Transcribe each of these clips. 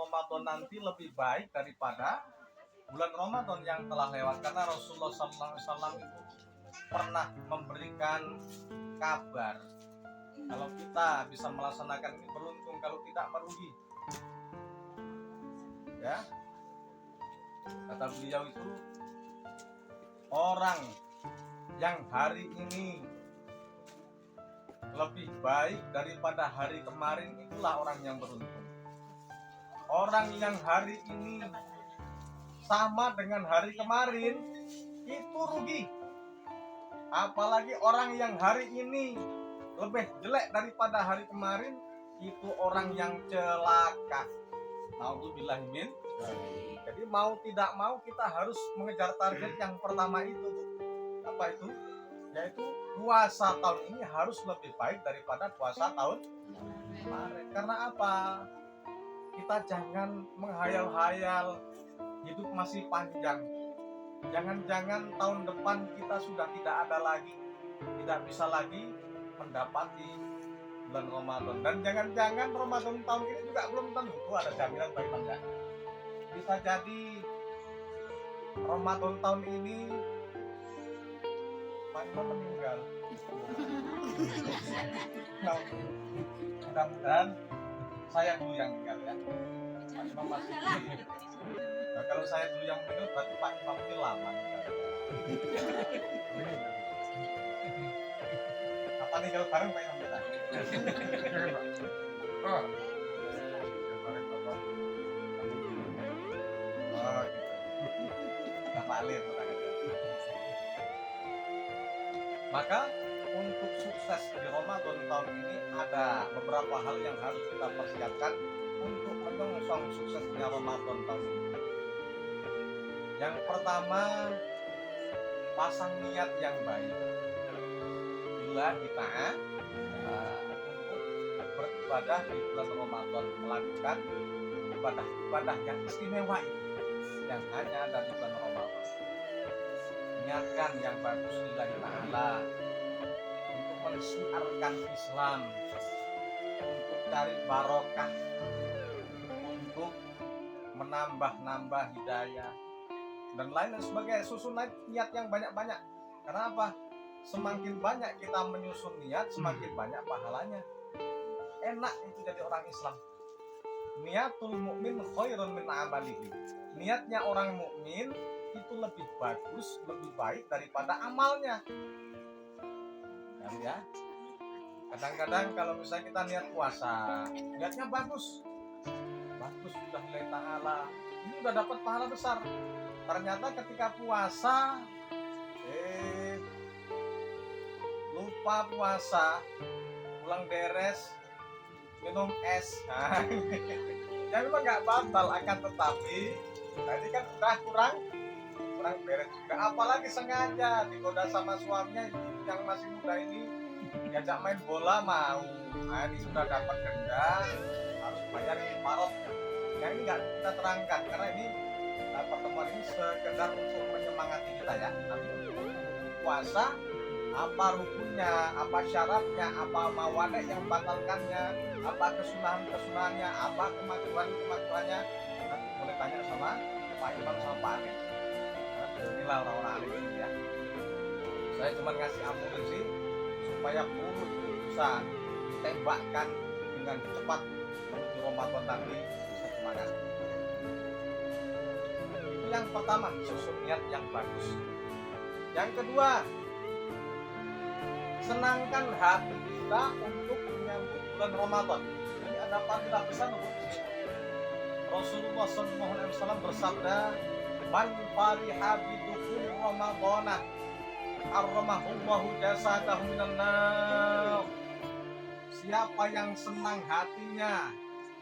Ramadan nanti lebih baik daripada bulan Ramadan yang telah lewat, karena Rasulullah SAW itu pernah memberikan kabar kalau kita bisa melaksanakan ini beruntung, kalau tidak merugi. Ya, kata beliau itu, orang yang hari ini lebih baik daripada hari kemarin itulah orang yang beruntung. Orang yang hari ini sama dengan hari kemarin itu rugi. Apalagi orang yang hari ini lebih jelek daripada hari kemarin, itu orang yang celaka. Naudzubillah min. Jadi mau tidak mau kita harus mengejar target yang pertama itu. Apa itu? Yaitu puasa tahun ini harus lebih baik daripada puasa tahun kemarin. Karena apa? Kita jangan menghayal-hayal hidup masih panjang. Jangan-jangan tahun depan kita sudah tidak ada lagi, tidak bisa lagi mendapati bulan Ramadan. Dan jangan-jangan Ramadan tahun ini juga belum tentu ada jaminan bagi Anda. Bisa jadi Ramadan tahun ini Pak Imam meninggal. Nah, mudah-mudahan saya dulu yang meninggal ya. Pak Imam masih hidup. Nah, kalau saya dulu yang meninggal berarti Pak Imam ini lama meninggal. Apa tinggal bareng Pak Imam kita? Oh. Oh gitu. Bapak Alir. Maka untuk sukses di Ramadan tahun ini ada beberapa hal yang harus kita persiapkan untuk menyongsong suksesnya Ramadan tahun ini. Yang pertama, pasang niat yang baik. Bila kita untuk beribadah di bulan Ramadan, melakukan ibadah-ibadah yang istimewa yang hanya ada di bulan Ramadan. Niatkan yang bagus lillahi ta'ala, untuk mensiarkan Islam, untuk cari barokah, untuk menambah hidayah dan lain sebagainya. Susun niat yang banyak-banyak. Karena apa? Semakin banyak kita menyusun niat, semakin banyak pahalanya. Enak itu jadi orang Islam. Niatul mukmin khairun min amalihi. Niatnya orang mukmin itu lebih bagus, lebih baik daripada amalnya. Ya. Kadang-kadang kalau misalnya kita niat puasa, niatnya bagus sudah lillahi ta'ala, ini udah dapat pahala besar. Ternyata ketika puasa lupa puasa, pulang beres minum es. Nah, ya memang nggak batal, akan tetapi tadi kan udah kurang beres juga. Apalagi sengaja digoda sama suaminya yang masih muda ini, diajak main bola mau. Nah, ini sudah dapat denda, harus bayar kifarah. Yang ini nggak kita terangkan karena ini pertemuan ini sekedar untuk menyemangati kita ya. Tapi puasa, apa rukunnya, apa syaratnya, apa mawane yang membatalkannya, apa kesunahannya, apa kemajuannya, nanti boleh tanya sama Pak Imam sama Pak Arif. Inilah orang-orang alim ini ya. Saya cuma ngasih amunisi supaya peluru itu bisa ditembakkan dengan cepat menuju Ramadan nanti bisa semangat. Itu yang pertama, susun niat yang bagus. Yang kedua, senangkan hati kita untuk menyambut bulan Ramadan. Ini ada fadilah besar untuk Rasulullah SAW bersabda, man fariha bidukul Ramadana arramahullahu jasadahu minan nar. Siapa yang senang hatinya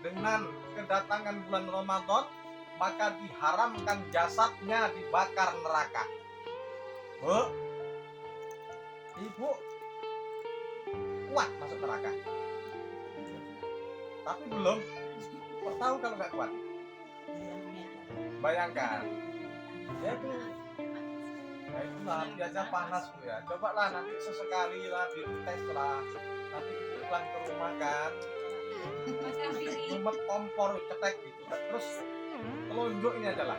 dengan kedatangan bulan Ramadan, maka diharamkan jasadnya dibakar neraka. Bu, ibu kuat masuk neraka, tapi belum tahu kalau nggak kuat. Bayangkan, ya itu, nah itulah biasa panas Bu ya. Coba lah nanti sesekali lah dites lah, nanti pulang ke rumah kan, nyumet kompor cetek gitu, terus telunjuk ini adalah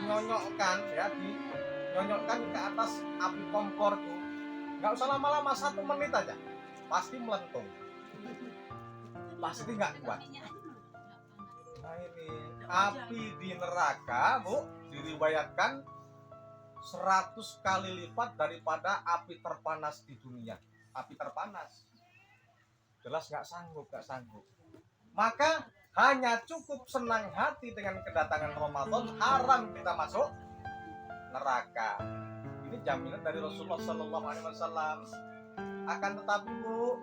nyonyokkan ya, dinyonyokkan ke atas api kompor tuh, nggak usah lama-lama, 1 menit aja pasti melentung, pasti nggak kuat. Nah ini api di neraka Bu diriwayatkan 100 kali lipat daripada api terpanas di dunia. Api terpanas jelas nggak sanggup. Maka hanya cukup senang hati dengan kedatangan Ramadan, haram kita masuk neraka. Ini jaminan dari Rasulullah SAW. Akan tetapi Bu,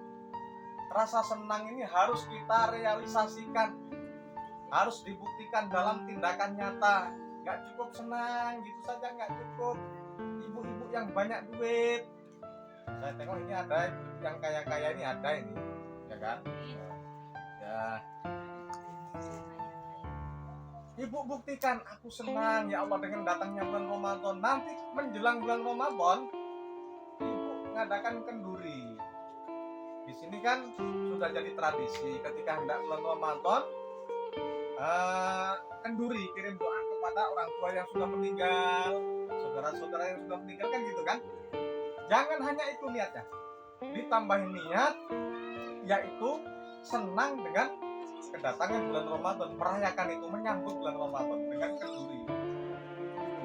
rasa senang ini harus kita realisasikan, harus dibuktikan dalam tindakan nyata. Nggak cukup senang gitu saja, nggak cukup. Ibu-ibu yang banyak duit, saya tengok ini ada yang kaya-kaya ini, ada ini, ya kan? Ya, Ibu buktikan aku senang ya Allah dengan datangnya bulan Ramadan. Nanti menjelang bulan Ramadan, Ibu ngadakan kenduri. Di sini kan sudah jadi tradisi ketika hendak bulan Ramadan, kenduri, kirim doa kepada orang tua yang sudah meninggal, saudara-saudara yang sudah meninggal kan gitu kan. Jangan hanya itu niatnya, ditambahin niat yaitu senang dengan kedatangan bulan Ramadan, merayakan itu, menyambut bulan Ramadan dengan kenduri.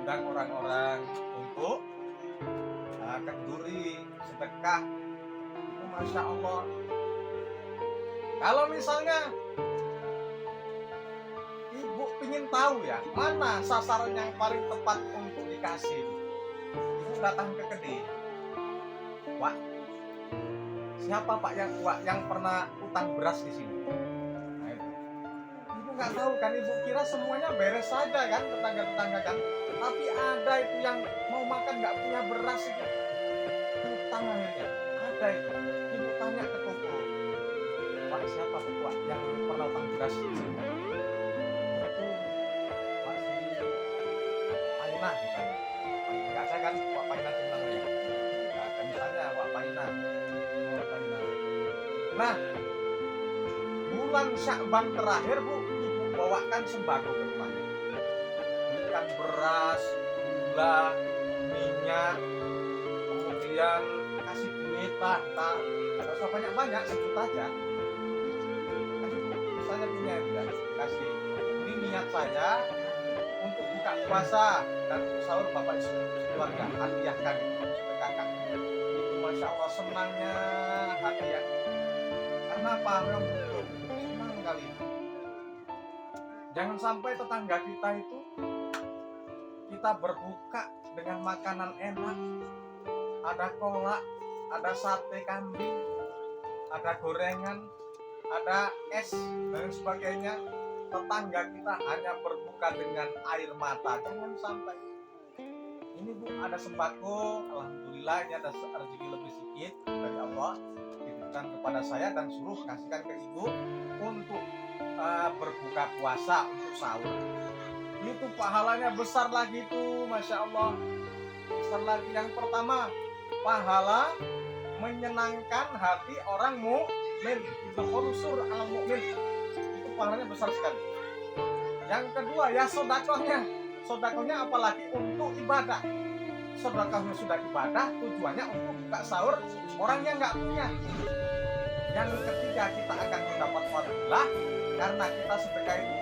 Undang orang-orang untuk kenduri, sedekah. Itu Masya Allah. Kalau misalnya Ibu ingin tahu ya, mana sasaran yang paling tepat untuk dikasih, Ibu datang ke kedai. Wah, siapa Pak yang pernah utang beras di sini? Nggak tahu kan, Ibu kira semuanya beres saja kan, tetangga-tetangga kan, tapi ada itu yang mau makan nggak punya beras itu, utang akhirnya. Ada itu, Ibu tanya ke toko, Pak siapa tuh Pak yang pernah utang beras di sini? Itu Pak si Painah misalnya. Nggak saya kan Pak Painah sebenarnya, nah, misalnya Pak Painah. Nah, bulan Sya'ban terakhir Bu, Ibu bawakan sembako ke rumahnya, belikan beras, gula, minyak, kemudian kasih duit lah, nggak usah banyak-banyak, sebut aja. Misalnya punya ya, kasih ini niat saya untuk buka puasa dan sahur Bapak keluarga, hadiahkan, sedekahkan. Itu Masya Allah senangnya hati ya. Kenapa? Memang betul, senang kali. Jangan sampai tetangga kita itu kita berbuka dengan makanan enak, ada kolak, ada sate kambing, ada gorengan, ada es dan sebagainya. Tetangga kita hanya berbuka dengan air mata. Jangan sampai. Ini Bu, ada sembako, alhamdulillah ini ada rezeki lebih sedikit dari Allah, diberikan kepada saya dan suruh kasihkan ke Ibu untuk berbuka puasa, untuk sahur. Itu pahalanya besar lagi tuh, Masya Allah, besar lagi. Yang pertama, pahala menyenangkan hati orang mukmin, itu khurusur al mukmin, itu pahalanya besar sekali. Yang kedua ya sodakohnya apalagi untuk ibadah. Sedekahnya sudah ibadah, tujuannya untuk buka sahur orang yang nggak punya. Yang ketiga, kita akan mendapat fadilah karena kita sedekah itu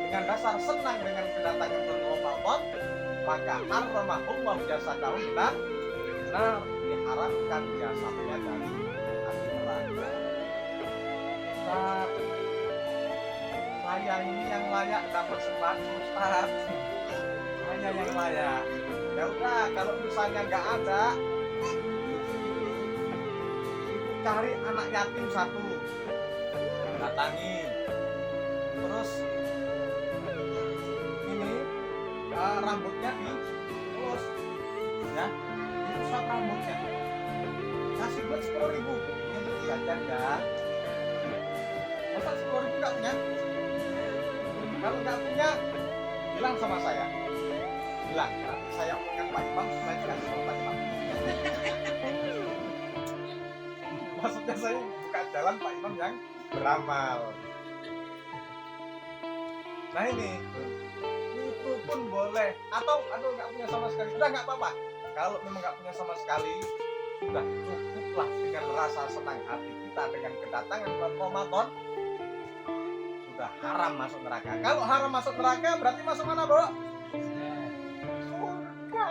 dengan dasar senang dengan kedatangan bulan Ramadan, maka haramahullah jasadahu dan benar diharamkan jasadnya dari api neraka. Ustaz, saya ini yang layak dapat sembako Ustaz, saya yang layak. Ya udah, kalau misalnya nggak ada, cari anak yatim satu, datangi. Terus ini rambutnya diurus, ya, diusap rambutnya. Kasih buat 10.000, ini untuk jajan ya. Masa 10.000 nggak punya? Kalau nggak punya, bilang sama saya. Bilang, nanti saya omongkan Pak Imam supaya dikasih sama Pak Imam. Maksudnya saya buka jalan Pak Imam yang beramal. Nah ini itu pun boleh, atau aduh nggak punya sama sekali, udah nggak apa-apa. Kalau memang nggak punya sama sekali, sudah cukuplah dengan rasa senang hati kita dengan kedatangan bulan Ramadan. Sudah haram masuk neraka. Kalau haram masuk neraka berarti masuk mana, Bu? Surga.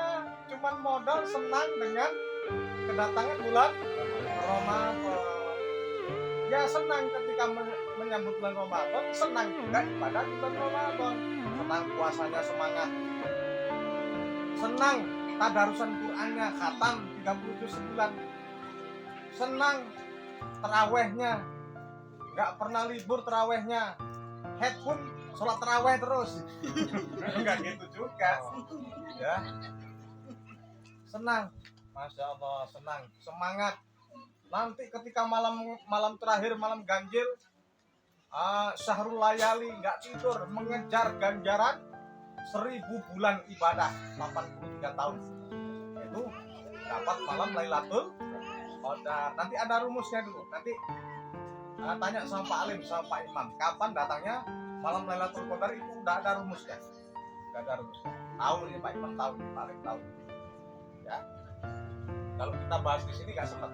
Cuman modal senang dengan kedatangan bulan Ramadan. Ya senang ketika menyambut bulan Ramadan, senang juga ibadah di bulan Ramadan. Senang puasanya semangat, senang tadarusan Qur'annya khatam 37 bulan, senang terawihnya, nggak pernah libur terawihnya, head pun sholat terawih terus. Enggak gitu juga ya, senang, Masya Allah, senang, semangat. Nanti ketika malam terakhir, malam ganjil, syahrul layali, nggak tidur mengejar ganjaran 1000 bulan ibadah 83 tahun, itu dapat malam Lailatul Qadar. Nanti ada rumusnya dulu, nanti tanya sama Pak Alim, sama Pak Imam, kapan datangnya malam Lailatul Qadar, itu udah ada rumusnya, tahu nih Pak Imam, tahu nih Pak Alim, tahu ya. Kalau kita bahas di sini nggak sempat.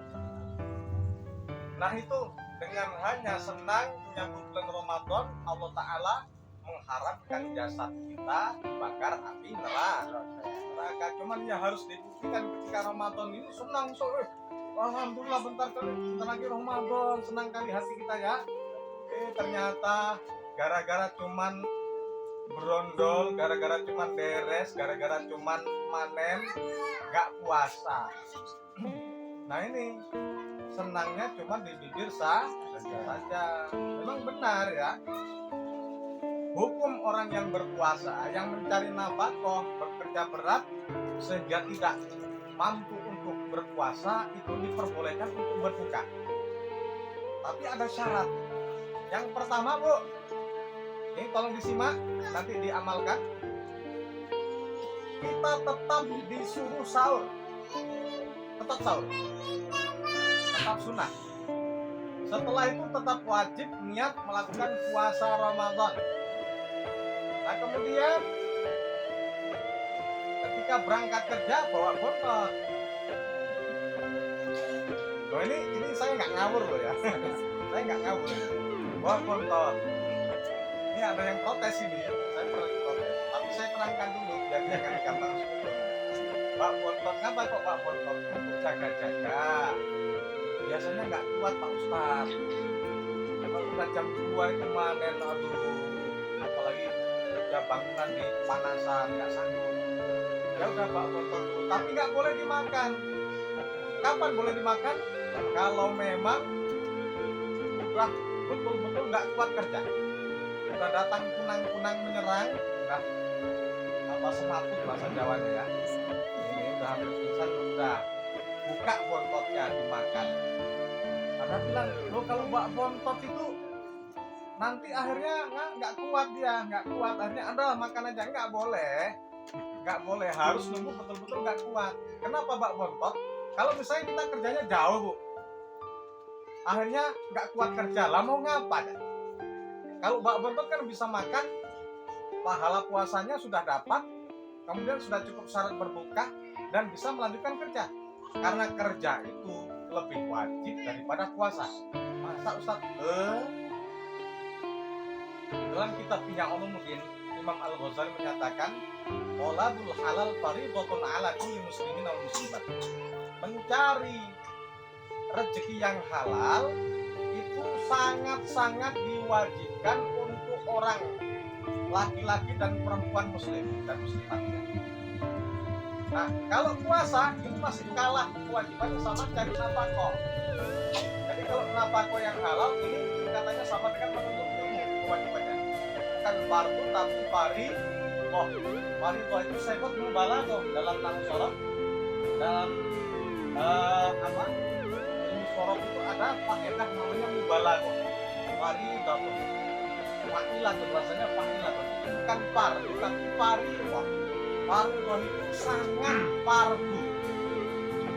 Nah itu dengan hanya senang menyambut bulan Ramadan, Allah Ta'ala mengharapkan jasad kita dibakar api neraka. Cuman ya harus dibuktikan ketika Ramadan ini senang, alhamdulillah bentar lagi Ramadan, senang kali hati kita ya. Ternyata gara-gara cuman berondol, gara-gara cuman beres, gara-gara cuman manen, nggak puasa. Nah ini senangnya cuma di bibir saja. Memang benar ya, hukum orang yang berpuasa, yang mencari nafkah, bekerja berat sehingga tidak mampu untuk berpuasa, itu diperbolehkan untuk berbuka. Tapi ada syarat. Yang pertama, Bu, ini tolong disimak, nanti diamalkan. Kita tetap disuruh sahur, tetap sunnah. Setelah itu tetap wajib niat melakukan puasa Ramadan. Nah kemudian ketika berangkat kerja bawa bontot. Loh ini saya nggak ngawur loh ya. Saya nggak ngawur. Bawa bontot. Ini ada yang protes ini. Saya pernah protes. Tapi saya terangkan dulu biar jangan gampang sepuluh. Bawa bontot, kenapa kok bawa bontot? Untuk jaga-jaga. Biasanya nggak kuat Pak Ustaz. Kalau udah jam 2 itu manen, aduh, apalagi kerja bangunan di panasan, nggak sanggup. Ya udah Pak bontot, tapi nggak boleh dimakan. Kapan boleh dimakan? Kalau memang udah betul-betul nggak kuat kerja, udah datang kunang-kunang menyerang, udah semaput bahasa Jawanya ya. Ini udah hampir pingsan, udah buka bontotnya dimakan. Karena bilang, lo kalau buat bontot itu nanti akhirnya nggak kuat dia, nggak kuat. Akhirnya ada makan aja, nggak boleh, harus nunggu betul-betul nggak kuat. Kenapa bak bontot? Kalau misalnya kita kerjanya jauh, Bu, akhirnya nggak kuat kerja, lah mau ngapa ya? Kalau bak bontot kan bisa makan, pahala puasanya sudah dapat, kemudian sudah cukup syarat berbuka dan bisa melanjutkan kerja. Karena kerja itu lebih wajib daripada puasa. Masa Ustaz? Dalam kitab Ihya Ulumuddin, Imam Al-Ghazali menyatakan, "Talabul halal fardhatun 'ala kulli muslimin wal muslimat." Mencari rezeki yang halal itu sangat-sangat diwajibkan untuk orang laki-laki dan perempuan muslim dan muslimatnya. Nah, kalau puasa ini masih kalah kewajibannya sama cari nafkah. Jadi kalau nafkah yang halal ini katanya sama dengan menuntut ilmu kewajibannya. Bukan fardu tapi fardhah. Fardhah itu sebut mubalaghah dalam nahwu shorof. Dalam ilmu shorof itu ada faedah namanya mubalaghah. Fardhah. Fa'ilah bahasanya fa'ilah. Bukan fardu tapi fardhah. Fardu itu sangat fardu.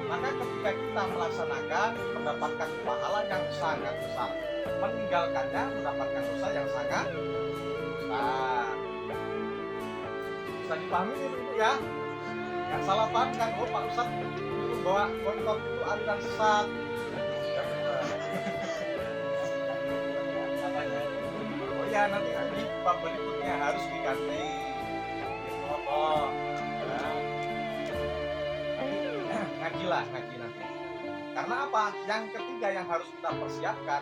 Maka ketika kita melaksanakan mendapatkan pahala yang sangat besar. meninggalkannya mendapatkan dosa yang sangat besar. Bisa dipahami itu ya? Nggak salah paham kan? Oh Pak Ustadz itu bawa kontok itu aliran sesat. Ya benar. Oh ya nanti di bab berikutnya harus diganti. Oh, ya. Ngaji nanti. Karena apa? Yang ketiga yang harus kita persiapkan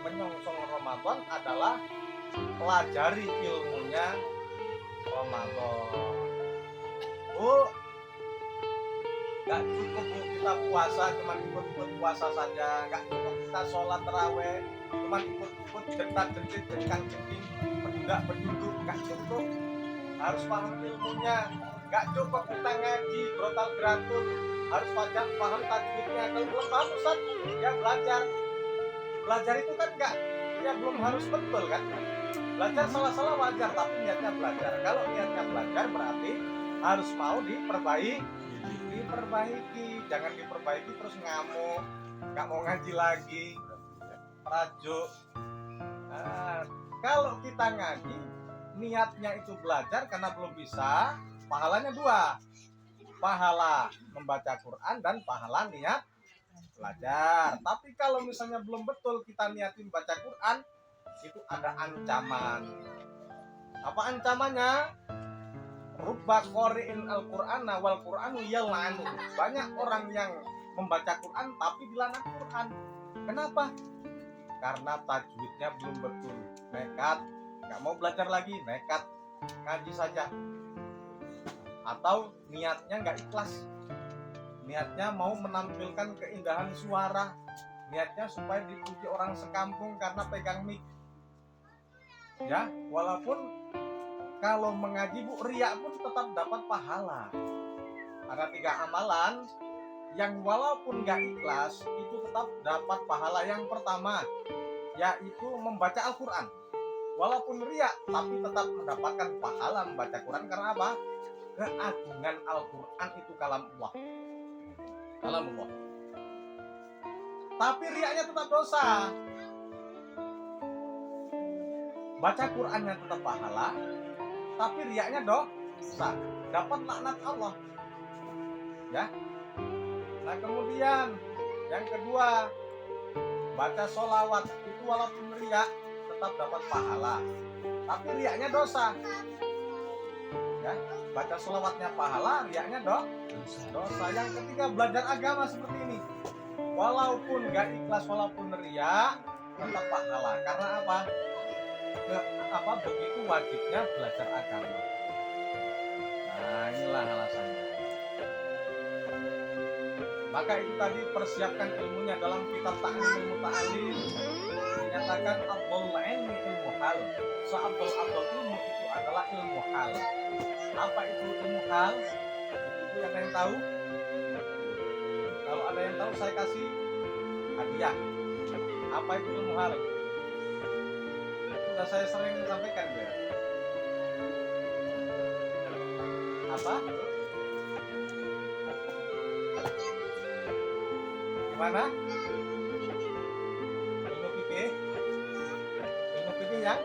menyongsong Ramadan adalah pelajari ilmunya Ramadan. Bu, gak cukup Bu kita puasa cuma ikut-ikut puasa saja, gak cukup kita sholat taraweh cuma ikut-ikut jentak-jentik, jengkang-jengking, berduduk, gak cukup. Harus paham ilmunya. Gak cukup kita ngaji berotal beratun, harus paham tajwidnya. Kalau belum paham Ustaz, ya belajar itu kan enggak, ya belum harus betul kan. Belajar salah-salah wajar, tapi niatnya belajar. Kalau niatnya belajar berarti harus mau diperbaiki. Jangan diperbaiki terus ngamuk, nggak mau ngaji lagi, rajuk. Nah, kalau kita ngaji niatnya itu belajar karena belum bisa, pahalanya dua, pahala membaca Quran dan pahala niat belajar. Tapi kalau misalnya belum betul kita niatin baca Quran, itu ada ancaman. Apa ancamannya? Rubba qori'in al-Qur'ana wal Qur'anu yal'anu. Banyak orang yang membaca Quran tapi dilaknat Quran. Kenapa? Karena tajwidnya belum betul. Nekat, nggak mau belajar lagi, nekat ngaji saja. Atau niatnya nggak ikhlas. Niatnya mau menampilkan keindahan suara. Niatnya supaya dipuji orang sekampung karena pegang mic. Ya, walaupun kalau mengaji Bu, riya pun tetap dapat pahala. Ada 3 amalan yang walaupun gak ikhlas itu tetap dapat pahala. Yang pertama yaitu membaca Al-Quran. Walaupun riya tapi tetap mendapatkan pahala membaca Quran. Karena apa? Keagungan Al-Quran itu kalam Allah. Kalam Allah. Tapi riyanya tetap dosa. Baca Qurannya tetap pahala, tapi riyanya dosa, dapat laknat Allah. Ya. Nah kemudian yang kedua, baca sholawat itu walaupun riya tetap dapat pahala, tapi riyanya dosa. Ya, baca sholawatnya pahala, riyanya dosa. Yang ketiga, belajar agama seperti ini, walaupun gak ikhlas, walaupun riya tetap pahala. Karena apa? Begitu wajibnya belajar agama. Nah inilah alasannya. Maka itu tadi persiapkan ilmunya. Dalam kitab Ta'limul Muta'allim dinyatakan afdhalul ilmi ilmu hal. Seafdal ilmu itu adalah ilmu hal. Apa itu ilmu hal? Itu yang ada yang tahu? Kalau ada yang tahu saya kasih hadiah. Apa itu ilmu hal? Sudah saya sering sampaikan ya. Apa? Gimana? Ilmu fikih? Ilmu fikih yang?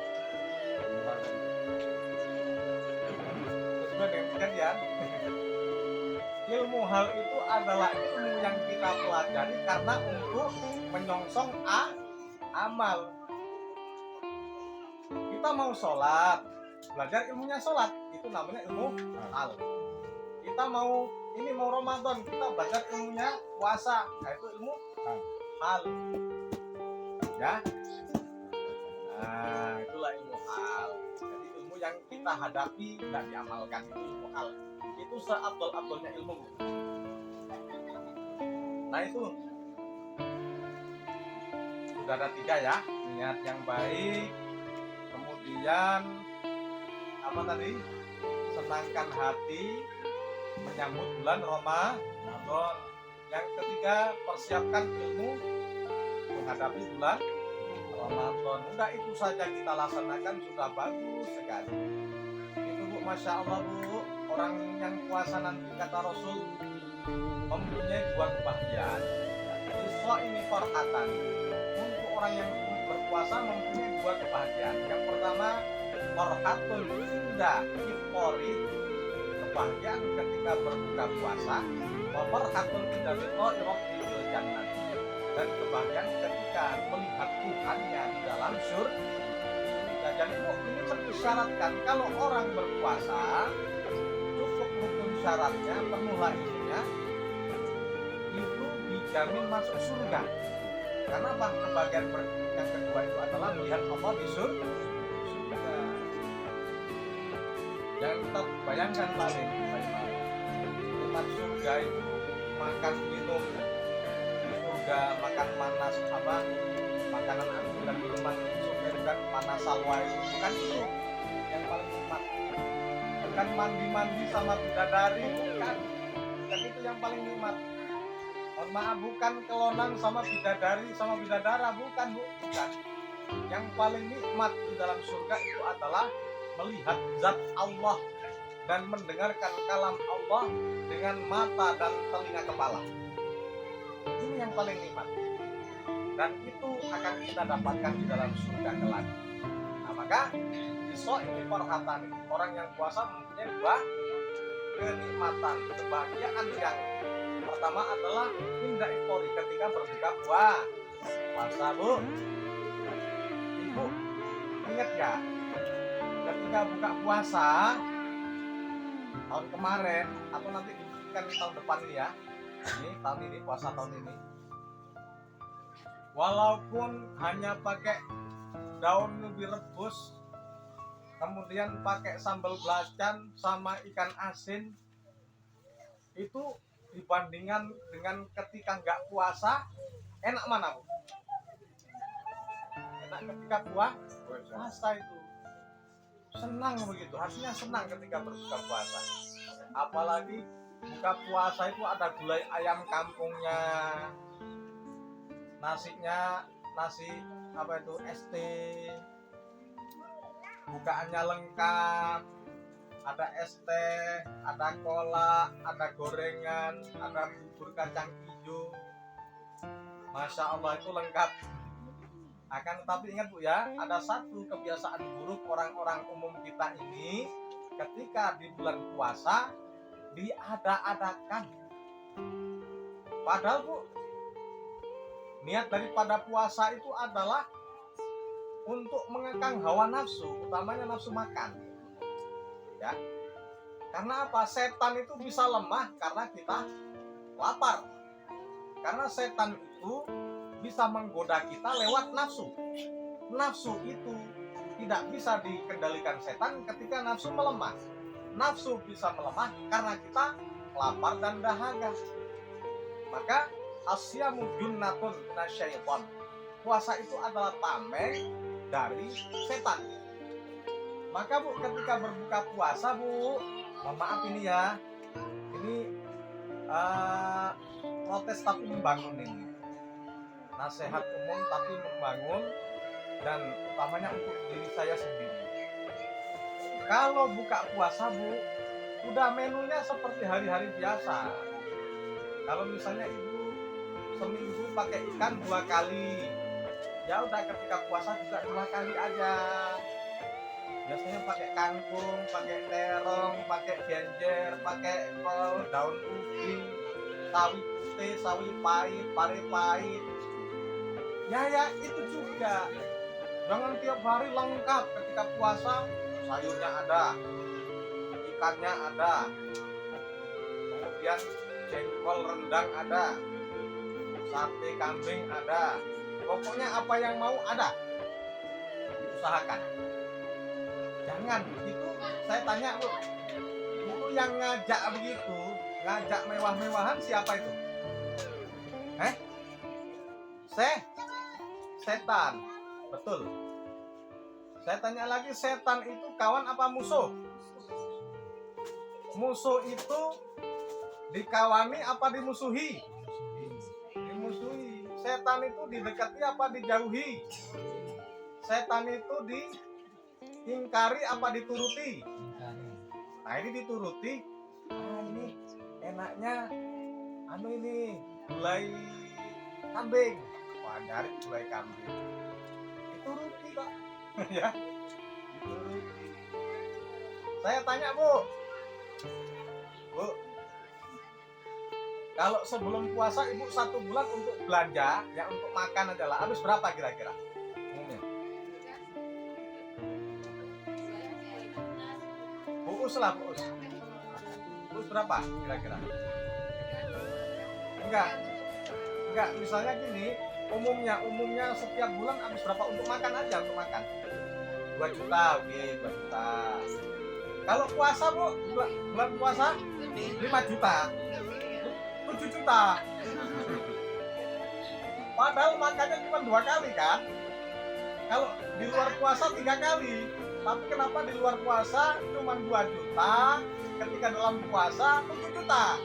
Sesuai dengan kejadian. Ilmu hal itu adalah ilmu yang kita pelajari karena untuk menyongsong amal. Kita mau sholat, belajar ilmunya sholat, itu namanya ilmu hal. Kita mau Ramadan, kita belajar ilmunya puasa, nah itu ilmu hal. Ya, nah itulah ilmu hal. Jadi ilmu yang kita hadapi dan diamalkan itu ilmu hal. Itu seabdol-abdolnya ilmu. Nah itu sudah ada 3 ya, niat yang baik. Kemudian apa tadi? Senangkan hati menyambut bulan Ramadan. Yang ketiga, persiapkan ilmu menghadapi bulan Ramadan. Udah itu saja kita laksanakan sudah bagus sekali. Itu Bu, Masya Allah Bu, orang yang puasa nanti kata Rasul mempunyai 2 kebahagiaan. Iswa ini farhatan, untuk orang yang berpuasa mempunyai dua kebahagiaan. Yang pertama, farhatul inda iftori, kebahagiaan ketika berbuka puasa, wa farhatul inda liqa'i rabbil jannah, dan kebahagiaan ketika melihat Tuhannya di dalam surga. Jadi ini disyaratkan kalau orang berpuasa cukup rukun syaratnya, penuhlah ininya, itu dijamin masuk surga. Karena apa? Kebahagiaan yang kedua itu adalah melihat Allah di surga. Jangan kita bayangkan paling tempat surga itu makan minum di surga, makan panas apa makanan anggur dan minuman surga itu kan panas salwa, itu bukan itu yang paling nikmat. Bukan mandi-mandi sama bidadari, bukan itu yang paling nikmat. Mohon maaf, bukan kelonan sama bidadari sama bidadara, bukan. Yang paling nikmat di dalam surga itu adalah melihat zat Allah dan mendengarkan kalam Allah dengan mata dan telinga kepala. Ini yang paling nikmat, dan itu akan kita dapatkan di dalam surga kelak. Nah, maka iso ini perhatian orang yang puasa mempunyai dua kenikmatan, kebahagiaan. Yang pertama adalah indah iftori, ketika berbuka puasa. Bu, ibu ingat gak ketika buka puasa tahun kemarin atau nanti kan tahun depan ini ya, ini tahun ini puasa tahun ini, walaupun hanya pakai daun ubi rebus kemudian pakai sambal belacan sama ikan asin, itu dibandingkan dengan ketika nggak puasa, enak mana Bu? Enak ketika puasa itu. Senang begitu, hasilnya senang ketika berbuka puasa. Apalagi buka puasa itu ada gulai ayam kampungnya, nasinya nasi apa itu ST, bukaannya lengkap, ada es teh, ada kolak, ada gorengan, ada bubur kacang hijau. Masya Allah, itu lengkap. Akan tetapi ingat Bu ya, ada satu kebiasaan buruk orang-orang umum kita ini, ketika di bulan puasa diada-adakan. Padahal Bu, niat daripada puasa itu adalah untuk mengekang hawa nafsu, utamanya nafsu makan. Ya. Karena apa? Setan itu bisa lemah karena kita lapar. Karena setan itu bisa menggoda kita lewat nafsu. Nafsu itu tidak bisa dikendalikan setan ketika nafsu melemah. Nafsu bisa melemah karena kita lapar dan dahaga. Maka asyamu junnatun minasyaiton. Puasa itu adalah tameng dari setan. Maka Bu, ketika berbuka puasa Bu, mohon maaf ini ya, ini protes tapi membangun ini. Nasihat umum tapi membangun, dan utamanya untuk diri saya sendiri. Kalau buka puasa Bu, udah menunya seperti hari-hari biasa. Kalau misalnya Ibu seminggu pakai ikan 2 kali, ya udah ketika puasa juga 2 kali aja. Biasanya pakai kangkung, pakai terong, pakai genjer, pakai daun ubi, sawi putih, sawi pahit, pare pahit. Ya itu juga. Jangan tiap hari lengkap. Ketika puasa sayurnya ada, ikannya ada, kemudian jengkol rendang ada, sate kambing ada. Pokoknya apa yang mau ada, usahakan. Jangan itu, saya tanya Bu, itu yang ngajak begitu, ngajak mewah-mewahan siapa itu? Setan, betul. Saya tanya lagi, setan itu kawan apa musuh? Musuh itu dikawani apa dimusuhi? Dimusuhi. Setan itu didekati apa dijauhi? Setan itu diingkari apa dituruti? Nah ini dituruti. Ini enaknya ini gulai kambing. Wah, nyari gulai kambing. Itu dituruti kok. Ya, dituruti. Saya tanya Bu, kalau sebelum puasa Ibu 1 bulan untuk belanja, ya untuk makan aja lah, habis berapa kira-kira? Umumnya. Buus lah, buus. Buus berapa kira-kira? Enggak, misalnya gini, umumnya setiap bulan habis berapa untuk makan aja, untuk makan? 2 juta, oke, 2 juta. Kalau puasa Bu, bulan puasa 5 juta. 7 juta. Padahal makannya cuma 2 kali kan? Kalau di luar puasa 3 kali. Tapi kenapa di luar puasa cuma 2 juta, ketika dalam puasa 7 juta?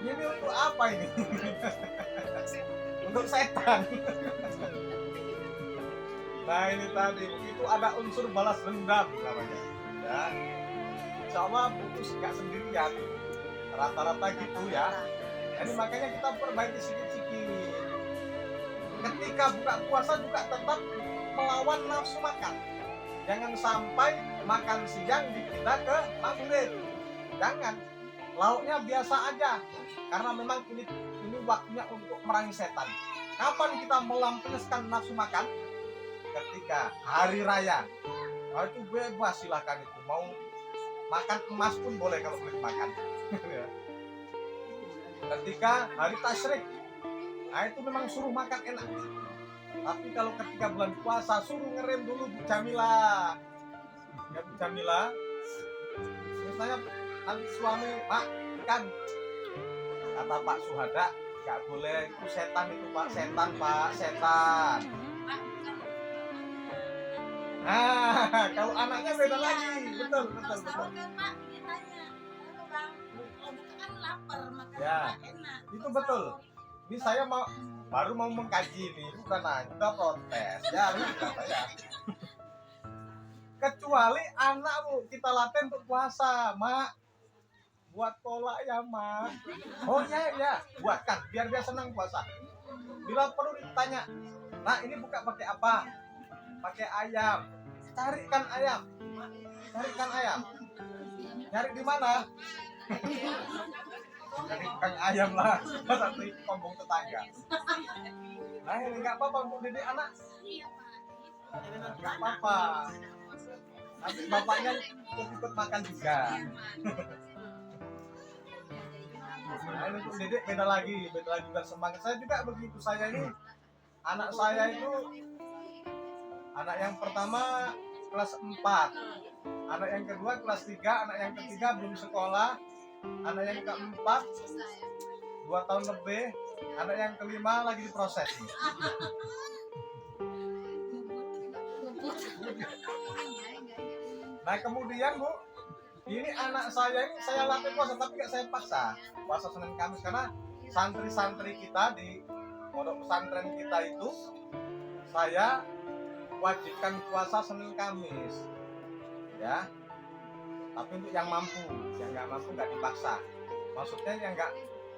Ini untuk apa ini? Untuk setan. Nah ini tadi, itu ada unsur balas dendam namanya. Ya, insya Allah putus gak sendirian. Rata-rata gitu ya. Jadi makanya kita perbaiki sedikit-sedikit. Ketika buka puasa juga tetap melawan nafsu makan. Jangan sampai makan siang dipindah ke maghrib. Jangan. Lauknya biasa aja. Karena memang ini waktunya untuk merangi setan. Kapan kita melampiaskan nafsu makan? Ketika hari raya. Nah, itu bebas, silahkan itu. Mau makan emas pun boleh kalau boleh makan. Ketika hari tasyrik, nah itu memang suruh makan enak. Tapi kalau ketika bulan puasa suruh ngerem dulu Bu Jamila. Ya Bu Jamila, misalnya nanti suami, Pak, kan kata Pak Suhada, nggak boleh, itu setan itu Pak, setan Pak, setan. Nah, kalau anaknya beda lagi, betul. Ya, itu betul. Ini saya baru mau mengkaji ini, bukan nanya, protes. Ya, ya. Kecuali anak Bu, kita latih untuk puasa, Mak. Buat pola ya, Mak. Oh ya, buatkan biar dia senang puasa. Bila perlu ditanya, nah ini buka pakai apa? Pakai ayam. Carikan ayam. Nyari di mana? Cari tukang ayam lah. Tapi kampung tetangga. Nah ini nggak apa-apa untuk didik anak. Nggak apa-apa. Nanti bapaknya ikut makan juga. Nah ini untuk didik beda lagi bersemangat. Saya juga begitu, saya ini anak saya itu anak yang pertama kelas 4, anak yang kedua kelas 3, anak yang ketiga belum sekolah, anak yang keempat 2 tahun lebih, anak yang kelima lagi diproses. Nah kemudian Bu, ini anak saya ini saya latih puasa tapi gak saya paksa puasa Senin Kamis, karena santri-santri kita di pondok pesantren kita itu saya wajibkan puasa Senin Kamis ya, tapi untuk yang mampu, yang nggak mampu nggak dipaksa. Maksudnya yang nggak,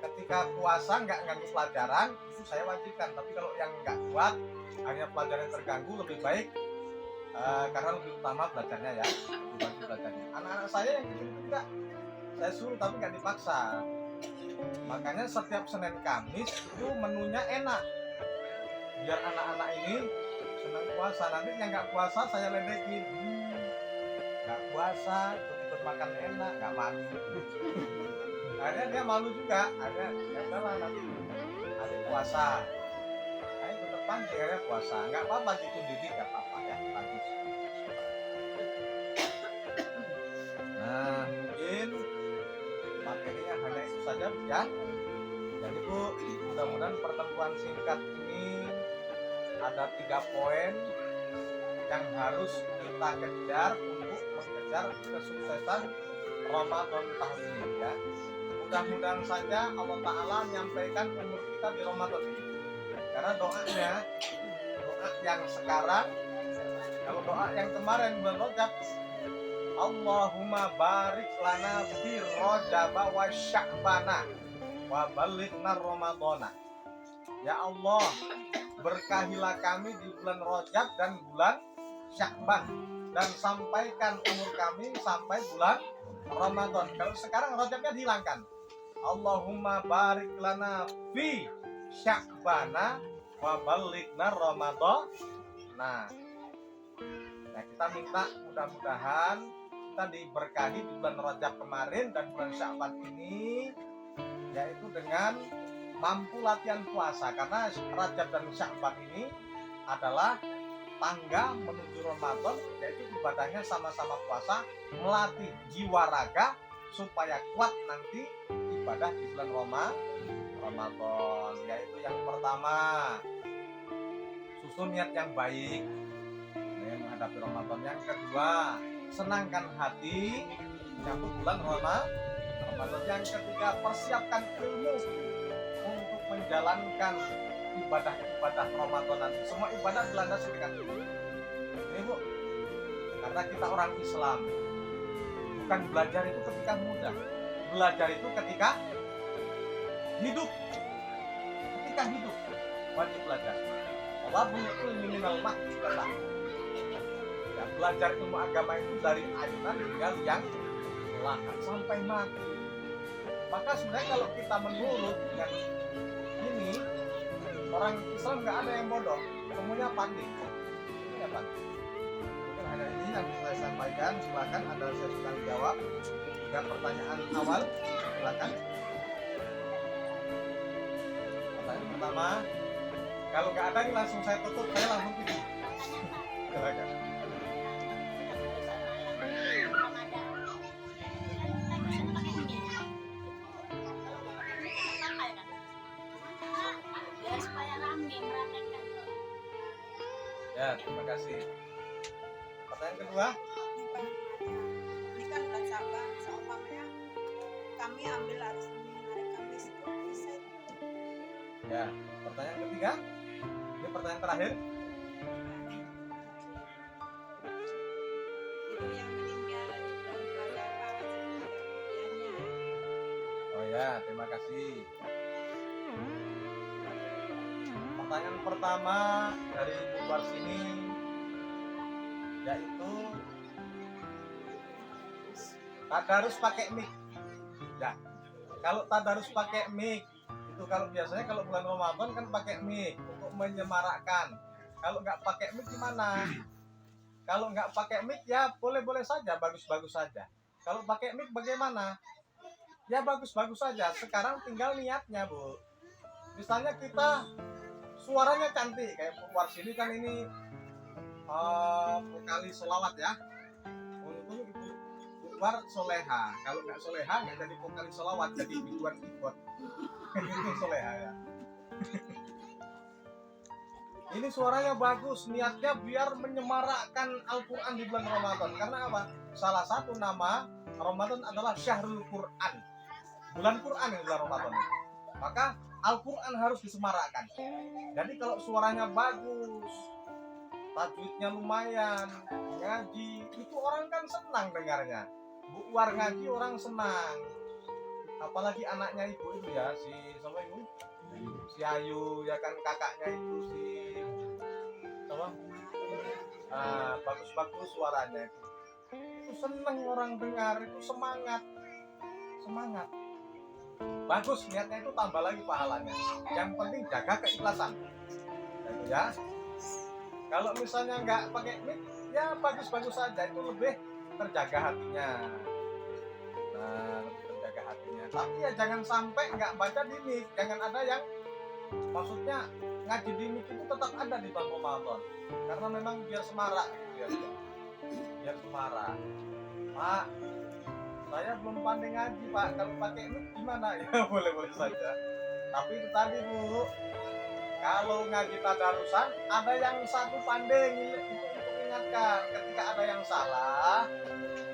ketika puasa nggak ganggu pelajaran itu saya wajibkan, tapi kalau yang nggak kuat hanya pelajaran terganggu, lebih baik karena lebih utama belajarnya ya, lebih belajarnya. Anak-anak saya yang kecil itu juga saya suruh tapi nggak dipaksa. Makanya setiap Senin Kamis itu menunya enak biar anak-anak ini senang puasa. Nanti yang nggak puasa saya ledekin, nggak puasa ikut makan enak, nggak malu. Akhirnya dia malu juga, akhirnya ya udahlah nanti ada puasa, ayo ke depan dia puasa, nggak apa-apa gitu, didik nggak apa-apa ya, bagus. Nah mungkin materinya hanya itu saja ya. Jadi Bu, mudah-mudahan pertemuan singkat ini ada 3 poin yang harus kita kejar untuk mengejar kesuksesan Ramadan tahun ini ya. Mudah-mudahan saja Allah Ta'ala menyampaikan umur kita di Ramadan ini. Karena doanya, doa yang sekarang, kalau doa yang kemarin bulan Rajab, Allahumma barik lana fi Rajaba wa Sya'bana wa balighna Ramadana. Ya Allah, berkahilah kami di bulan Rajab dan bulan Sya'ban, dan sampaikan umur kami sampai bulan Ramadan. Kalau sekarang Rajabnya dihilangkan. Allahumma barik lana fi Sya'bana wa ballighna Ramadan. Nah, kita minta mudah-mudahan kita diberkahi di bulan Rajab kemarin dan bulan Sya'ban ini, yaitu dengan mampu latihan puasa, karena Rajab dan Sya'ban ini adalah tangga menuju Ramadan, yaitu ibadahnya sama-sama puasa, melatih jiwa raga supaya kuat nanti ibadah di bulan Ramadan. Yaitu yang pertama, susun niat yang baik menghadapi Ramadan. Yang kedua, senangkan hati menyambut bulan Ramadan. Yang ketiga, persiapkan ilmu untuk menjalankan ibadah-ibadah Ramadan nanti. Semua ibadah dilandasi dengan ilmu. Ini Bu, karena kita orang Islam, bukan belajar itu ketika muda, belajar itu ketika hidup. Ketika hidup wajib belajar. Talabul ilmi minal mahdi kata. Ya, belajar ilmu agama itu dari ayunan hingga liang lahat sampai mati. Maka sebenarnya kalau kita menurut dengan ini, orang Islam nggak ada yang bodoh, semuanya pandai. Semuanya pandai. Mungkin hanya ini yang bisa saya sampaikan. Silakan ada saya sedang jawab. Tiga pertanyaan awal, silakan. Pertanyaan pertama, kalau nggak ada ini langsung saya tutup, saya langsung pergi. Silakan. Ya, terima kasih. Pertanyaan kedua. Ini kan bulan Sya'ban, seumpamanya kami ambil hari Senin, hari Kamis itu bisa. Ya, pertanyaan ketiga. Ini pertanyaan terakhir. Itu yang meninggal di bulan puasa apa kemudiannya. Oh ya, terima kasih. Pertanyaan pertama dari luar sini, yaitu tadarus pakai mic. Ya, kalau tadarus pakai mic itu, kalau biasanya kalau bulan Ramadan kan pakai mic untuk menyemarakkan. Kalau nggak pakai mic gimana? Kalau nggak pakai mic ya boleh-boleh saja, bagus-bagus saja. Kalau pakai mic bagaimana? Ya bagus-bagus saja. Sekarang tinggal niatnya, Bu. Misalnya kita suaranya cantik kayak luar sini kan ini vokalis selawat ya. Untung ibu luar soleha. Kalau nggak soleha nggak jadi vokalis selawat, jadi biduan keyboard. Itu soleha ya. Ini suaranya bagus, niatnya biar menyemarakkan Al-Quran di bulan Ramadan. Karena apa? Salah satu nama Ramadan adalah Syahrul Quran, bulan Quran di bulan Ramadan. Maka Al-Quran harus disemarakkan. Jadi kalau suaranya bagus, tajwidnya lumayan, ngaji, itu orang kan senang dengarnya. Bu War ngaji orang senang. Apalagi anaknya ibu itu ya, si sama ibu, si Ayu ya kan, kakaknya itu si apa? Bagus-bagus suaranya itu. Itu senang orang dengar, itu semangat. Bagus, niatnya itu tambah lagi pahalanya. Yang penting jaga keikhlasan. Itu ya. Kalau misalnya nggak pakai mic, ya bagus-bagus saja, itu lebih terjaga hatinya. Nah, lebih terjaga hatinya. Tapi ya jangan sampai nggak baca di mic. Jangan ada yang, maksudnya ngaji di mic itu tetap ada di bulan Ramadan. Karena memang biar semarak, biar semarak. Pak, saya belum pandai ngaji Pak, kalau pakai mic gimana? Ya boleh-boleh saja. Tapi itu tadi Bu, kalau ngaji tadarusan ada yang satu pandai itu untuk ingatkan ketika ada yang salah,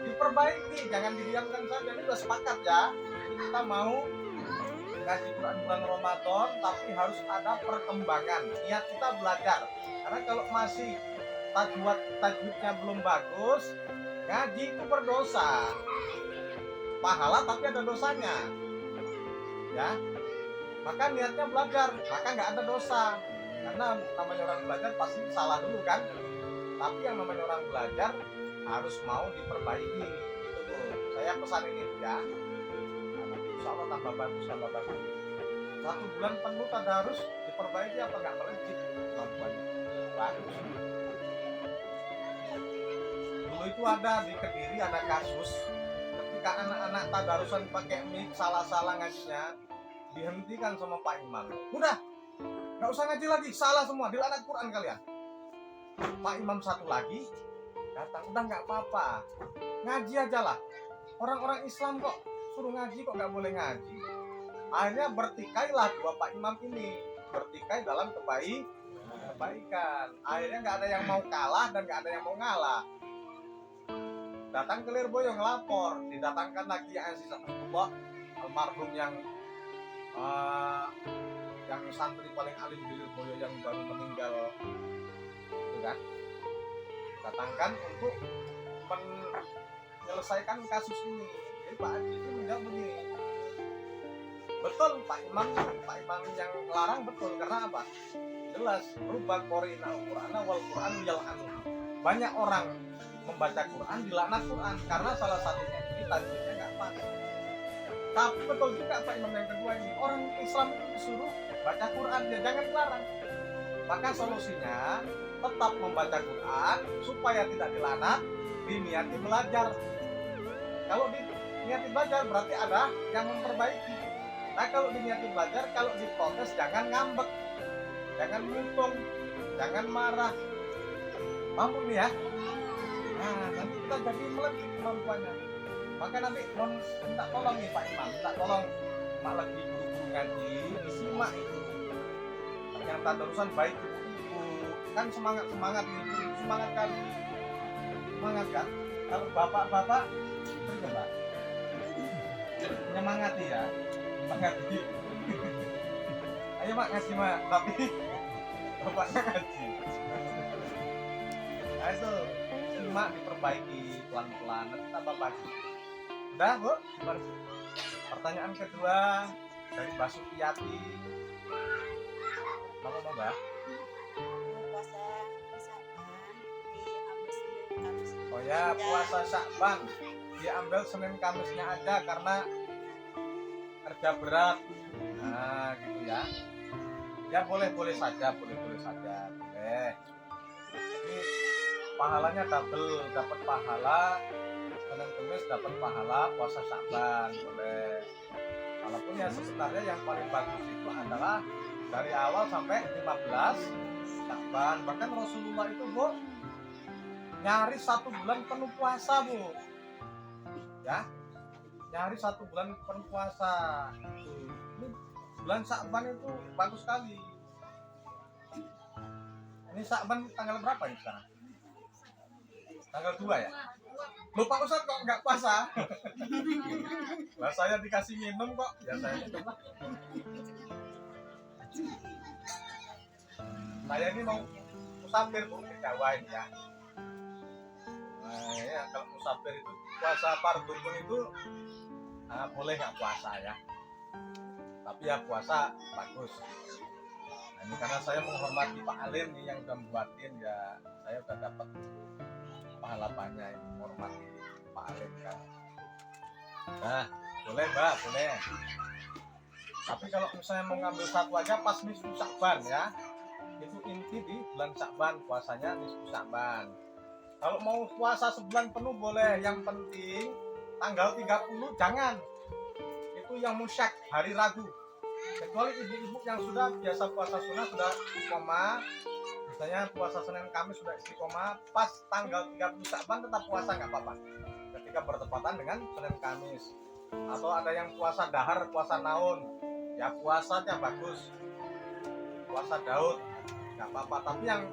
diperbaiki, jangan didiamkan saja. Ini sudah sepakat ya. Jadi kita mau ngaji Quran bulan Ramadan, tapi harus ada perkembangan. Niat kita belajar. Karena kalau masih tajwidnya belum bagus, ngaji itu berdosa. Pahala tapi ada dosanya, ya. Maka niatnya belajar, maka nggak ada dosa. karena namanya orang belajar pasti salah dulu kan, tapi yang namanya orang belajar harus mau diperbaiki. Itu tuh saya pesan ini ya. Nah, nanti insya Allah tambah bagus. 1 bulan penuh tadarus diperbaiki apa nggak melejit kemampuannya bagus. Dulu itu ada di Kediri ada kasus ketika anak-anak tadarusan pakai mic salah-salah ngajinya, dihentikan sama Pak Imam. Udah, nggak usah ngaji lagi, salah semua, dilaknat Quran kalian. Pak Imam satu lagi datang, udah nggak apa-apa, ngaji aja lah. Orang-orang Islam kok suruh ngaji, kok nggak boleh ngaji. Akhirnya bertikailah 2 Pak Imam ini, bertikai dalam kebaikan. Akhirnya nggak ada yang mau kalah dan nggak ada yang mau ngalah. Datang ke Lirboyo ngelapor, didatangkan lagi Aziz Abdullah almarhum yang santri paling alim di Lirboyo yang baru meninggal, itu kan, datangkan untuk menyelesaikan kasus ini. Jadi Pak Aziz itu menjawab begini, betul Pak Imam yang larang betul, karena apa? Jelas, rubah korina Al-Qur'ana wal Qur'an yal'anu. Banyak orang membaca Quran dilaknat Quran karena salah satunya ini tajwidnya nggak pas. Tapi betul juga Pak Imam yang kedua ini, orang Islam itu disuruh baca Quran, ya jangan dilarang. Maka solusinya tetap membaca Quran supaya tidak dilaknat, diniati belajar. Kalau diniati belajar berarti ada yang memperbaiki. Nah kalau diniati belajar, kalau diprotes jangan ngambek, jangan muntung, jangan marah. Paham nih ya? Nah, nanti kita jadi melejit kemampuannya. Maka nanti mohon minta tolong nih Pak Imam, minta tolong mak lagi guru-guru ngaji, disimak itu. Yang tadarusan baik ibu, kan semangat nih, semangat kali, semangat kan? Kalau bapak-bapak, coba menyemangati ya, semangati. Ayo mak ngasih mak, tapi bapaknya ngaji. Nah itu simak, diperbaiki pelan-pelan, nanti tambah bagus. Udah Bu? Pertanyaan kedua dari Mbak Sukiyati. Nama Mbak? Puasa Sya'ban diambil Senin Kamis. Oh ya, puasa Sya'ban diambil Senin Kamisnya aja karena kerja berat. Nah gitu ya. Ya boleh saja, boleh. Ini pahalanya double, dapat pahala Senin Kamis, dapat pahala puasa Sya'ban, boleh. Walaupun ya sebenarnya yang paling bagus itu adalah dari awal sampai 15 Sya'ban. Bahkan Rasulullah itu Bu nyaris 1 bulan penuh puasa Bu, ya, nyaris 1 bulan penuh puasa. Ini bulan Sya'ban itu bagus sekali. Ini Sya'ban tanggal berapa ini sekarang? Tanggal 2 ya? Lupa Ustaz kok nggak puasa. Lah saya dikasih minum kok, ya saya minum lah. Saya ini mau musafir Bu, ke Jawa ini ya. Nah ya, kalau musafir itu puasa fardhu pun itu boleh nggak puasa ya. Tapi ya puasa bagus. Nah, ini karena saya menghormati Pak Alim nih yang udah membuatin, ya saya udah dapat pahala banyak ini, menghormati Pak Alim kan. Nah boleh Mbak, boleh. Tapi kalau misalnya mau ngambil satu aja pas nisfu Sya'ban ya, itu inti di bulan Sya'ban, puasanya nisfu Sya'ban. Kalau mau puasa sebulan penuh boleh, yang penting tanggal 30 jangan. Itu yang musyak, hari Rabu. Kecuali ibu-ibu yang sudah biasa puasa sunnah, sudah istiqomah, misalnya puasa Senin Kamis sudah istiqomah, pas tanggal 30 Sya'ban tetap puasa nggak apa-apa ketika bertepatan dengan Senin Kamis. Atau ada yang puasa dahar, puasa naun, ya puasa aja bagus, puasa Daud nggak apa-apa. Tapi yang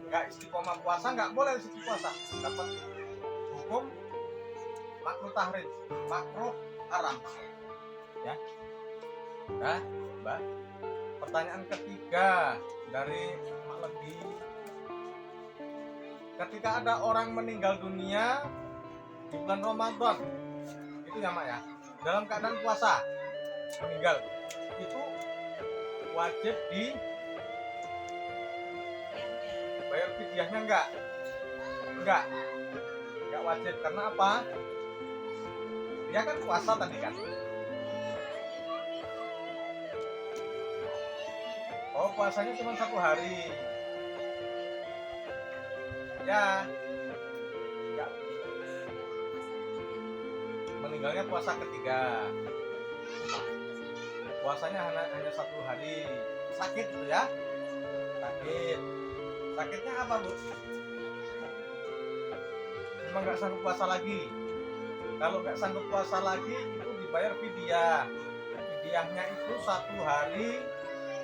nggak istiqomah puasa nggak boleh di situ puasa, dapat hukum makruh tahrim, makruh haram ya. Nah Mbak, pertanyaan ketiga dari Mak Legi, ketika ada orang meninggal dunia di bulan Ramadan itu ya Mak ya, dalam keadaan puasa meninggal, itu wajib bayar fidyahnya enggak wajib. Karena apa? Dia kan puasa tadi kan. Oh, puasanya cuma 1 hari. Ya, enggak. Meninggalnya puasa ketiga. Puasanya hanya 1 hari. Sakit gitu ya? Sakit. Sakitnya apa, Bu? Memang nggak sanggup puasa lagi. Kalau nggak sanggup puasa lagi, itu dibayar fidyah. Fidyahnya itu 1 hari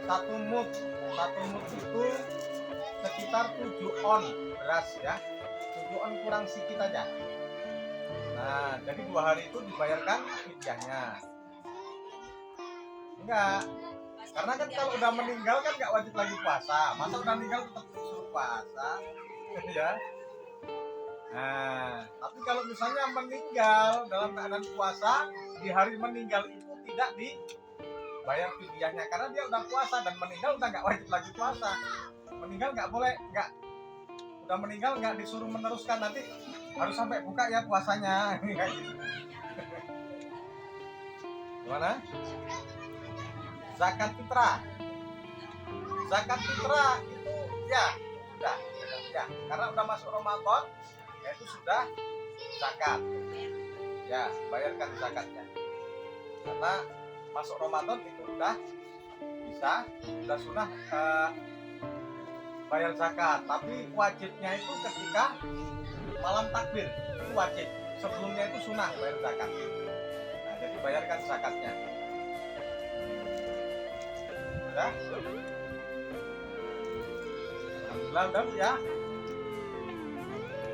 1 mud. 1 mud itu sekitar 7 on beras ya. 7 on kurang sedikit aja. Nah, jadi 2 hari itu dibayarkan fidyahnya. Enggak. Karena kan kalau udah meninggal kan nggak wajib lagi puasa. Masa udah meninggal tetap suruh puasa, ya. Nah, tapi kalau misalnya meninggal dalam keadaan puasa, di hari meninggal itu tidak dibayar fidyahnya karena dia udah puasa dan meninggal udah nggak wajib lagi puasa. Meninggal nggak boleh, udah meninggal nggak disuruh meneruskan, nanti harus sampai buka ya puasanya. Kayak gitu. Gimana? Zakat fitrah. Zakat fitrah itu ya sudah ya, karena udah masuk Ramadan ya itu sudah zakat. Ya, bayarkan zakatnya. Karena masuk Ramadan itu udah bisa, udah sunnah bayar zakat, tapi wajibnya itu ketika malam takbir itu wajib. Sebelumnya itu sunnah bayar zakat. Nah, jadi bayarkan zakatnya. Udah? Alhamdulillah udah ya.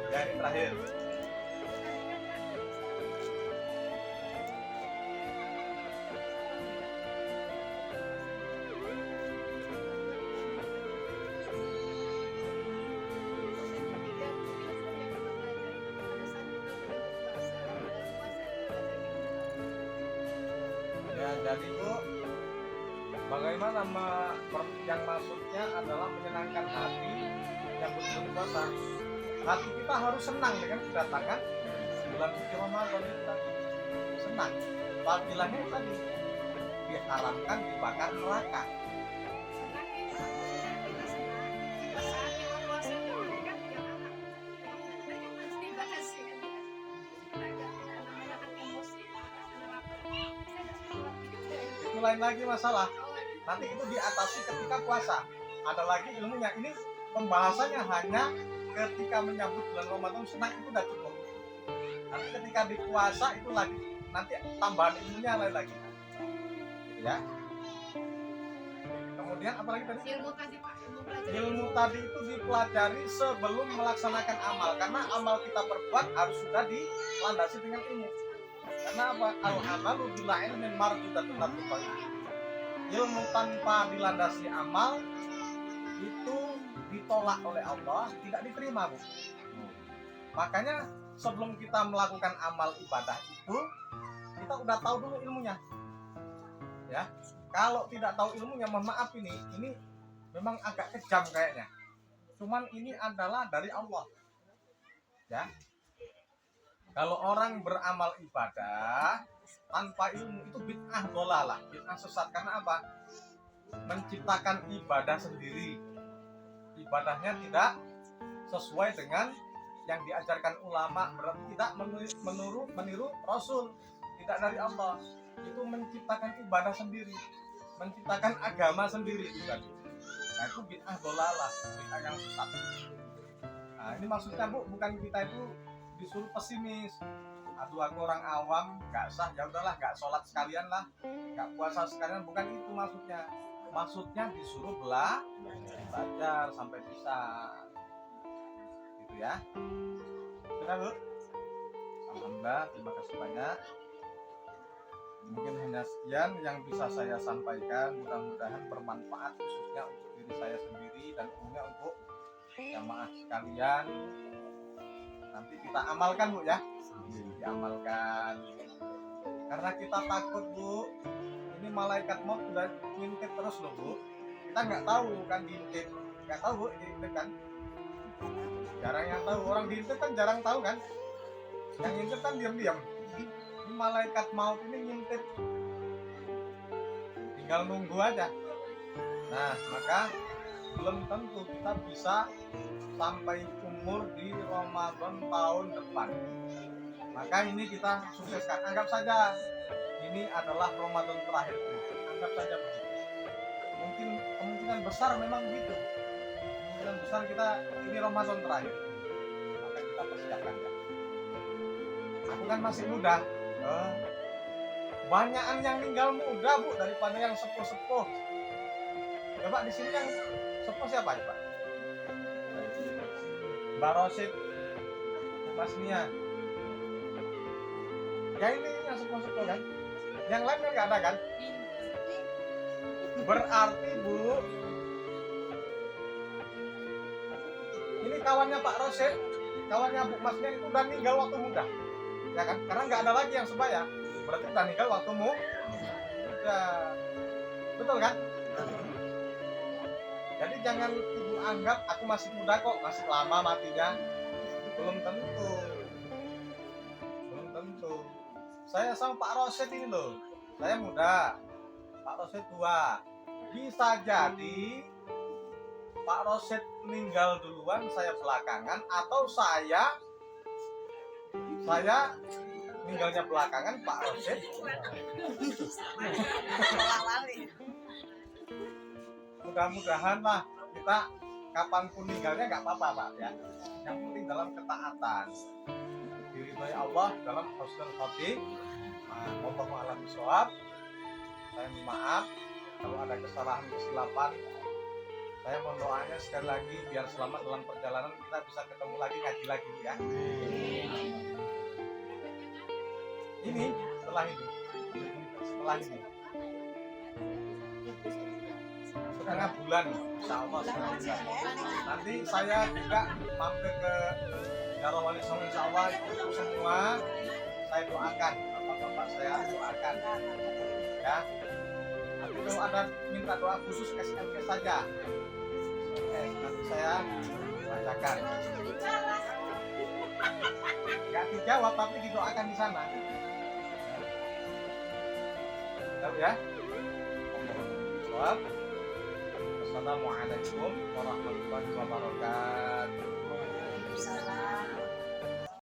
Ya, ini terakhir. Ya, jadi Bu, bagaimana yang maksudnya adalah menyenangkan hati yang bulan puasa. Hati kita harus senang dengan kedatangan bulan suci Ramadan itu tadi. Senang. Fadilahnya tadi diharamkan dibakar neraka. Itu lain lagi masalah. Nanti itu diatasi ketika puasa. Ada lagi ilmunya. Ini pembahasannya hanya ketika menyambut bulan Ramadan senang itu udah cukup. Nanti ketika di puasa itu lagi, nanti tambahan ilmunya lain lagi. Gitu ya. Kemudian apa lagi tadi? Ilmu tadi Pak, Ilmu tadi itu dipelajari sebelum melaksanakan amal, karena amal kita perbuat harus sudah dilandasi dengan ilmu. Karena apa? Al-amalu bila ilmin marjudatun latubah. Ilmu tanpa dilandasi amal itu ditolak oleh Allah, tidak diterima, Bu. Makanya sebelum kita melakukan amal ibadah itu, kita udah tahu dulu ilmunya. Ya. Kalau tidak tahu ilmunya, mohon maaf ini memang agak kejam kayaknya. Cuman ini adalah dari Allah. Ya. Kalau orang beramal ibadah tanpa ilmu itu bid'ah dhalalah, bid'ah sesat. Karena apa? Menciptakan ibadah sendiri. Ibadahnya tidak sesuai dengan yang diajarkan ulama, berarti tidak meniru Rasul, tidak dari Allah. Itu menciptakan ibadah sendiri, menciptakan agama sendiri itu tadi. Nah, itu bid'ah dhalalah, bid'ah yang sesat. Nah, ini maksudnya Bu, bukan kita itu disuruh pesimis. Aduh, aku orang awam, nggak sah, ya udahlah, nggak sholat sekalian lah, nggak puasa sekalian, bukan itu maksudnya. Maksudnya disuruh belajar sampai bisa, gitu ya. Sudah Bu? Alhamdulillah, terima kasih banyak. Mungkin hanya sekian yang bisa saya sampaikan. Mudah-mudahan bermanfaat khususnya untuk diri saya sendiri dan umumnya untuk jamaah sekalian. Nanti kita amalkan Bu ya, diamalkan. Karena kita takut Bu, ini malaikat maut udah ngintip terus loh Bu. Kita nggak tahu kan diintip, nggak tahu Bu diintip kan. Jarang yang tahu, orang diintip kan jarang tahu kan. Yang ngintip kan diam-diam. Ini malaikat maut ini ngintip, tinggal nunggu aja. Nah, maka belum tentu kita bisa sampai umur di Ramadan tahun depan. Maka ini kita sukseskan. Anggap saja ini adalah Ramadan terakhir. Anggap saja begitu. Mungkin kemungkinan besar memang begitu. Kemungkinan besar kita ini Ramadan terakhir. Maka kita persiapkan ya. Aku kan masih muda. Banyakan yang meninggal muda Bu daripada yang sepuh-sepuh. Coba di sini yang sepuh siapa coba? Mbak Rosid, Mas Nia. Ya ini yang sepuh-sepuh kan. Yang lain kan nggak ada kan? Berarti Bu, ini kawannya Pak Rosid, kawannya Bu Mas Nia itu udah meninggal waktu muda. Ya kan? Karena nggak ada lagi yang sebaya. Berarti udah meninggal waktu muda. Betul kan? Jadi jangan ibu anggap aku masih muda kok, masih lama matinya. Belum tentu. Belum tentu. Saya sama Pak Rosid ini loh. Saya muda. Pak Rosid tua. Bisa jadi Pak Rosid meninggal duluan, saya belakangan, atau saya meninggalnya belakangan, Pak Rosid. Mudah-mudahan lah kita kapanpun meninggalnya nggak apa-apa Pak ya. Yang penting dalam ketaatan, diridhoi Allah dalam husnul khotimah. Wallahu a'lam bishawab. Saya minta maaf kalau ada kesalahan-kesilapan. Saya mohon doanya sekali lagi biar selamat dalam perjalanan, kita bisa ketemu lagi, ngaji lagi ya. Ini setelah ini setengah bulan insya Allah setengah bulan. Nanti saya juga mampir ke Darul Wali Songo insya Allah. Itu semua saya doakan, bapak-bapak saya doakan ya. Nanti kalau ada minta doa khusus SMS saja. Nanti saya bacakan. Gak dijawab tapi didoakan di sana. Tahu ya? Assalamualaikum warahmatullahi wabarakatuh.